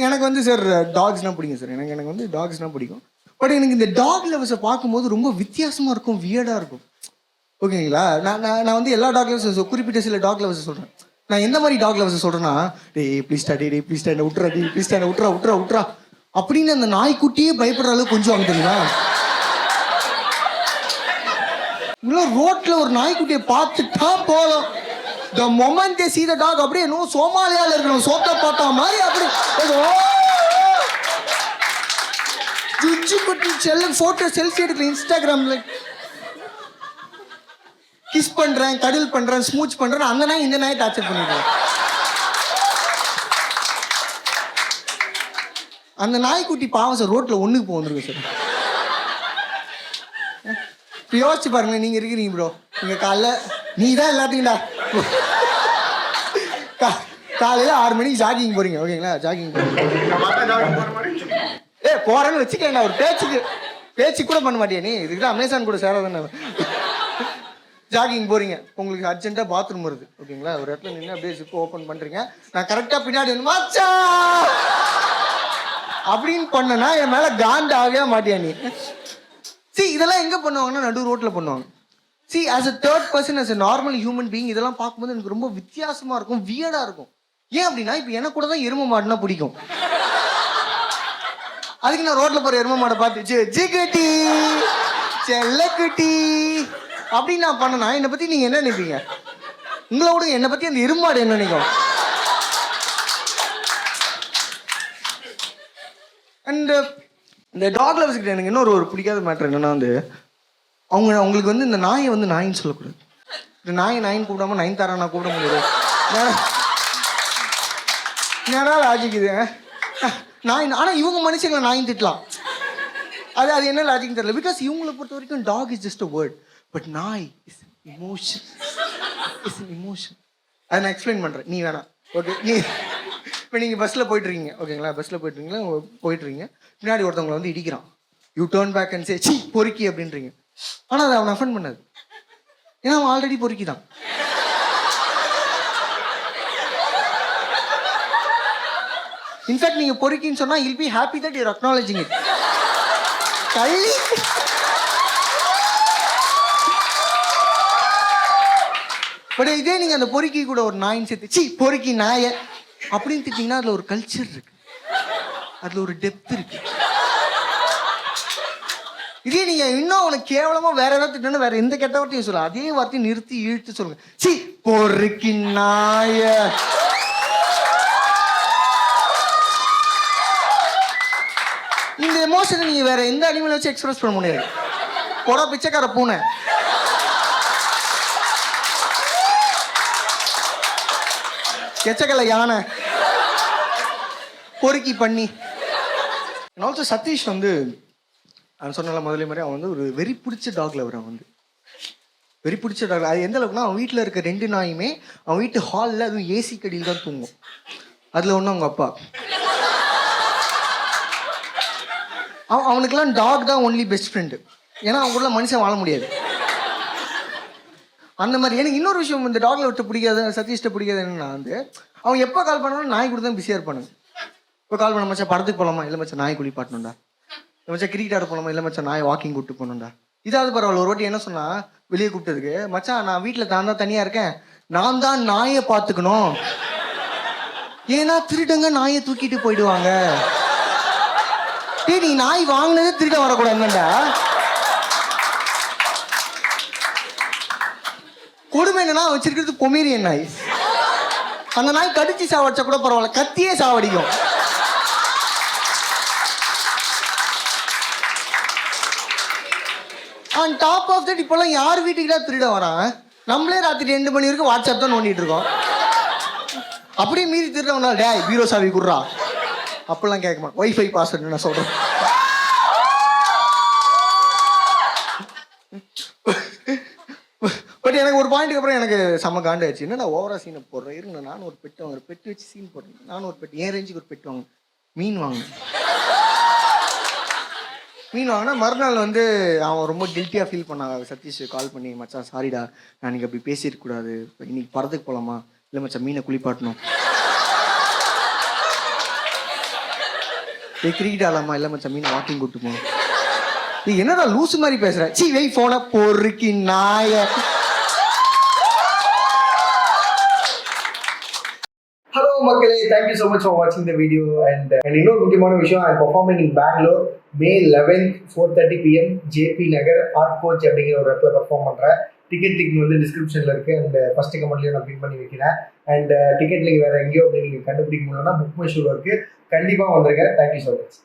எனக்கு வந்து சார் டாக்ஸ்னால் பிடிக்கும் சார். எனக்கு வந்து டாக்ஸ்னால் பிடிக்கும். பட் எனக்கு இந்த டாக் லவர்ஸை பார்க்கும்போது ரொம்ப வித்தியாசமாக இருக்கும், வியர்டாக இருக்கும். ஓகேங்களா? நான் வந்து எல்லா டாக் லவர்ஸ் குறிப்பிட்ட சில டாக் லவர்ஸ் சொல்கிறேன். நான் எந்த மாதிரி டாக் லவர்ஸ் சொல்கிறேன்னா, ப்ளீஸ்டா ப்ளீஸ்டா என்ன விட்றா ப்ளீஸ்டா என்ன விட்றா அப்படின்னு அந்த நாய்க்குட்டியே பயப்படுற அளவுக்கு கொஞ்சம் வாங்கிட்டீங்களா? ரோட்ல ஒரு நாய்க்குட்டியை பார்த்துட்டா போதும், the moment they see the dog அப்படியே இன்னும் சோமாலியால இருக்கணும் சோத்த பார்த்தா மாதிரி அப்படி ஜுஜு குட்டி செல்ல போட்டோ செல்ஃபி எடுக்கல இன்ஸ்டாகிராம்ல கிஸ் பண்றேன், கடல் பண்றேன், ஸ்மூச் பண்றேன், அந்த நாய் இந்த நாய் டார்ச்சர் பண்ணிடுறேன். அந்த நாய்க்குட்டி பாவம் சார் ரோட்ல ஒண்ணுக்கு போந்துருக்கு சார். யோசிச்சு பாருங்க, நீங்க இருக்கிறீங்க ப்ரோ, நீங்க காலைல நீ தான் எல்லாத்துக்கும்டா காலையில 6 மணிக்கு ஜாகிங் போறீங்க. ஓகேங்களா? ஜாகிங் போறேன்னு வச்சுக்கேன், ஒரு பேச்சு கூட பண்ண மாட்டியா நீ? இதுக்குதான் அமேசான் கூட சேராதானே. ஜாகிங் போறீங்க, உங்களுக்கு அர்ஜென்ட்டா பாத்ரூம் வருது. ஓகேங்களா? ஒரு இடத்துல நின்று அப்படியே ஜிப் ஓப்பன் பண்றீங்க. நான் கரெக்டா பின்னாடி மாச்சா அப்படின்னு பண்ணனா என் மேல காண்டாகவே மாட்டியா நீ? இதெல்லாம் எங்க பண்ணுவாங்கன்னா நடு ரோட்ல பண்ணுவாங்க. as a third person, as a normal human being, இதெல்லாம் பார்க்கும்போது எனக்கு ரொம்ப வித்தியாசமா இருக்கும், வியர்டா இருக்கும். ஏன் அப்படின்னா இப்ப எனக்கு கூட தான் எருமை மாடுனா பிடிக்கும். அதுக்கு நான் ரோட்ல போற எருமை மாடை பார்த்து ஜிகட்டி செல்லக்குட்டி அப்படின்னு நான் பண்ணனா என்னை பத்தி நீங்க என்ன நினைப்பீங்க? உங்களை விட என்னை பத்தி அந்த எருமாடு என்ன நினைக்கும்? அண்ட் இந்த டாக் லவர்ஸ் கிட்ட எனக்கு இன்னொரு பிடிக்காத மேட்டர் என்னன்னா வந்து அவங்களுக்கு வந்து இந்த நாயை வந்து நாயின்னு சொல்லக்கூடாது. இந்த நாயை நாயின்னு கூப்பிடாம நயன்தாரா நான் கூப்பிட முடியாது. என்னடா லாஜிக் இது? நாய் ஆனால் இவங்க மனுஷங்களை நாயின் திட்டலாம். அது என்ன லாஜிக் தெரியல. பிகாஸ் இவங்களை பொறுத்த வரைக்கும் dog is just a word, but நாய் இஸ் இமோஷன். அதை நான் எக்ஸ்பிளைன் பண்ணுறேன், நீ வேணாம். ஓகே, நீ இப்போ நீங்கள் பஸ்ஸில் போயிட்டுருக்கீங்க. ஓகேங்களா? பஸ்ஸில் போயிட்டுருக்கீங்க, பின்னாடி ஒருத்தவங்களை வந்து இடிக்கிறான். You turn back and say சி பொறுக்கி அப்படின்றீங்க. ஆனால் அதை அவன் அஃபண்ட் பண்ணாது, ஏன்னா அவன் ஆல்ரெடி பொறுக்கி தான். இன்ஃபேக்ட் நீங்க பொறுக்கின்னு சொன்னா he'll be happy that you're acknowledging it. கள்ளி பட் இதே நீங்க அந்த பொறுக்கி கூட ஒரு நாயின் சேர்த்து சி பொறுக்கி நாய அப்படின்னு திட்டீங்கன்னா அதுல ஒரு கல்ச்சர் இருக்கு, அதுல ஒரு டெப்த் இருக்கு. இதே நீங்க இன்னும் உனக்கு கேவலமா வேற ஏதாவது திட்டணும், வேற எந்த கெட்ட வார்த்தையும் சொல்ல, அதே வார்த்தையை நிறுத்தி இழுத்து சொல்லுங்க, சி பொறுக்கி நாய. இந்த எமோஷனை நீங்க வேற எந்த அனிமலை வச்சு எக்ஸ்பிரஸ் பண்ண முடியாது. போடா பிச்சைக்கார பூனை. எச்சக்கலை யானை, பொறுக்கி பண்ணி. ஆல்சோ சதீஷ் வந்து அவன் சொன்னால முதலே மாதிரி அவன் வந்து ஒரு வெறி பிடிச்ச டாக் லவர். அவன் வந்து வெறி பிடிச்ச டாக். அது எந்த அளவுக்குன்னா அவன் வீட்டில் இருக்க 2 நாயுமே அவன் வீட்டு ஹாலில் அதுவும் ஏசி கடியில் தான் தூங்கும். அதில் ஒன்று அவங்க அப்பா. அவனுக்கெல்லாம் டாக் தான் ஒன்லி பெஸ்ட் ஃப்ரெண்டு. ஏன்னா அவங்க கூட மனுஷன் வாழ முடியாது அந்த மாதிரி. எனக்கு இன்னொரு விஷயம் இந்த டாக்ல விட்டு பிடிக்காது, சதீஷ்ட பிடிக்காது என்னன்னா வந்து அவன் எப்போ கால் பண்ணாலும் நாய் கூட தான் பிஸியாக இருப்பானுங்க. இப்போ கால் பண்ண மச்சா படத்துக்கு போகலாமா, இல்லை மச்சா நாய் குளிப்பாட்டணும்டா, இல்லை மச்சா கிரிக்கெட் ஆட போகலாமா, இல்லை மச்சா நாய் வாக்கிங் கூப்பிட்டு போகணும்டா. இதாவது பரவாயில்ல. ஒரு வாட்டி என்ன சொன்னா வெளியே கூப்பிட்டதுக்கு, மச்சா நான் வீட்டில் தான் தனியாக இருக்கேன், நான் தான் நாயை பார்த்துக்கணும், ஏன்னா திருடங்க நாயை தூக்கிட்டு போயிடுவாங்க. நீ நாய் வாங்கினதே திருட வரக்கூடாதுடா. கொடுமை என்னன்னா வச்சிருக்கிறது பொமேரியன் நாய். அந்த நாய் கடிச்சு சாவடிச்சா கூட பரவாயில்ல, கத்தியே சாவடிக்கும். ஆன் டாப் ஆஃப் தட் இப்பெல்லாம் யார் வீட்டுக்கு தான் திருட வரான்? நம்மளே ராத்திரி 2 மணி வரைக்கும் வாட்ஸ்அப் தான் நோண்டிட்டு இருக்கோம். அப்படியே மீறி திருட வந்தா டேய் பீரோ சாவி குடுறா அப்பெல்லாம் கேட்க மாட்டேன், வைஃபை பாஸ்வேர்டு நான் சொல்றேன். பட் எனக்கு ஒரு பாயிண்ட்டுக்கு அப்புறம் எனக்கு செம்ம காண்டாயிடுச்சு. என்னடா ஓவரா சீனை போடுறேன், இருங்க நானும் ஒரு பெட்டு வாங்குறேன், பெட்டு வச்சு சீன் போடுறேன், நானும் ஒரு பெட்டு என் ரேஞ்சுக்கு ஒரு பெட்டு வாங்க, மீன் வாங்கினா மறுநாள் வந்து அவன் ரொம்ப கில்ட்டியாக ஃபீல் பண்ணாங்க. சதீஷ் கால் பண்ணி, மச்சான் சாரிடா நான் இன்னைக்கு அப்படி பேசியிருக்கக்கூடாது, இன்னைக்கு படத்துக்கு போகலாமா, இல்லை மச்சான் மீனை குளிப்பாட்டணும். கிரிக்கெட் ஆடலாமா இல்லை மச்சான் மீன் வாக்கிங் கூப்பிட்டு போகணும். நீ என்னடா லூசு மாதிரி பேசுற, சி வை போன பொறுக்கி நாய. ஹலோ மக்களே, தேங்க்யூ ஸோ மச் ஃபார் வாட்சிங் த வீடியோ. அண்ட் இன்னொரு முக்கியமான விஷயம், I performing in Bengaluru May 11th 4:30 PM JP Nagar art coach அப்படிங்கிற ஒரு இடத்துல பர்ஃபார்ம் பண்ணுறேன். டிக்கெட் லிங்க் வந்து டிஸ்கிரிப்ஷனில் இருக்குது. அண்ட் ஃபஸ்ட்டு கமெண்ட்லேயும் நான் பின் பண்ணி வைக்கிறேன். அண்ட் டிக்கெட் லிங்க் வேறு எங்கேயோ அப்படி நீங்கள் கண்டுபிடிக்க முடியலன்னா புக் மை ஷோவில் இருக்குது. கண்டிப்பாக வந்துருங்க. Thank you so much.